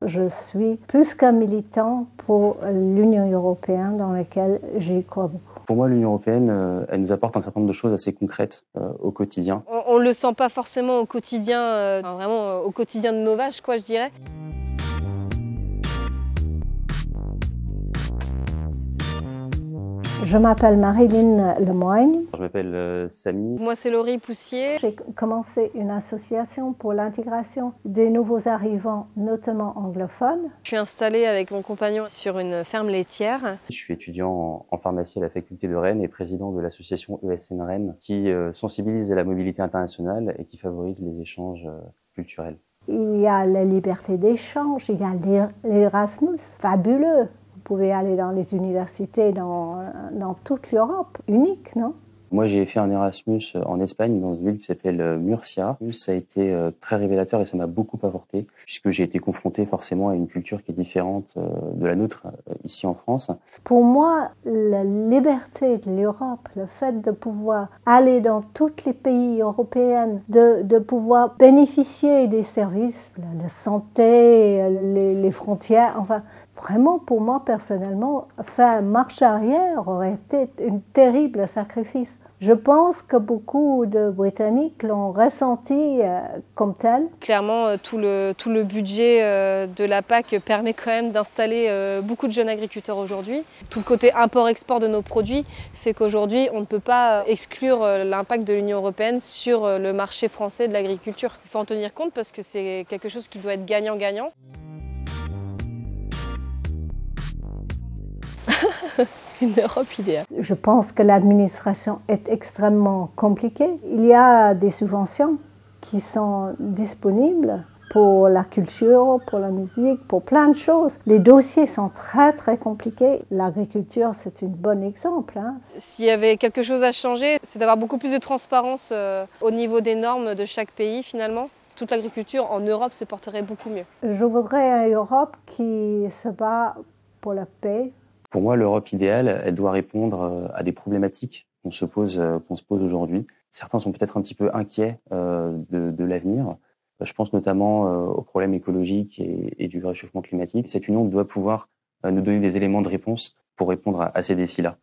Je suis plus qu'un militant pour l'Union européenne dans laquelle j'y crois beaucoup. Pour moi, l'Union européenne, elle nous apporte un certain nombre de choses assez concrètes au quotidien. On ne le sent pas forcément au quotidien, vraiment au quotidien de nos vaches, quoi, je dirais. Je m'appelle Marilyn Lemoigne. Je m'appelle Samy. Moi, c'est Laurie Poussier. J'ai commencé une association pour l'intégration des nouveaux arrivants, notamment anglophones. Je suis installée avec mon compagnon sur une ferme laitière. Je suis étudiant en pharmacie à la faculté de Rennes et président de l'association ESN Rennes qui sensibilise à la mobilité internationale et qui favorise les échanges culturels. Il y a la liberté d'échange, il y a l'Erasmus, fabuleux. Vous pouvez aller dans les universités dans toute l'Europe, unique, non? Moi, j'ai fait un Erasmus en Espagne, dans une ville qui s'appelle Murcia. Ça a été très révélateur et ça m'a beaucoup apporté, puisque j'ai été confronté forcément à une culture qui est différente de la nôtre ici en France. Pour moi, la liberté de l'Europe, le fait de pouvoir aller dans tous les pays européens, de pouvoir bénéficier des services, la santé, les frontières, enfin, vraiment, pour moi, personnellement, faire marche arrière aurait été un terrible sacrifice. Je pense que beaucoup de Britanniques l'ont ressenti comme tel. Clairement, tout le budget de la PAC permet quand même d'installer beaucoup de jeunes agriculteurs aujourd'hui. Tout le côté import-export de nos produits fait qu'aujourd'hui, on ne peut pas exclure l'impact de l'Union européenne sur le marché français de l'agriculture. Il faut en tenir compte parce que c'est quelque chose qui doit être gagnant-gagnant. Une Europe idéale. Je pense que l'administration est extrêmement compliquée. Il y a des subventions qui sont disponibles pour la culture, pour la musique, pour plein de choses. Les dossiers sont très compliqués. L'agriculture, c'est un bon exemple. S'il y avait quelque chose à changer, c'est d'avoir beaucoup plus de transparence au niveau des normes de chaque pays finalement. Toute l'agriculture en Europe se porterait beaucoup mieux. Je voudrais une Europe qui se bat pour la paix. Pour moi, l'Europe idéale, elle doit répondre à des problématiques qu'on se pose aujourd'hui. Certains sont peut-être un petit peu inquiets de l'avenir. Je pense notamment aux problèmes écologiques et du réchauffement climatique. Cette union doit pouvoir nous donner des éléments de réponse pour répondre à ces défis-là.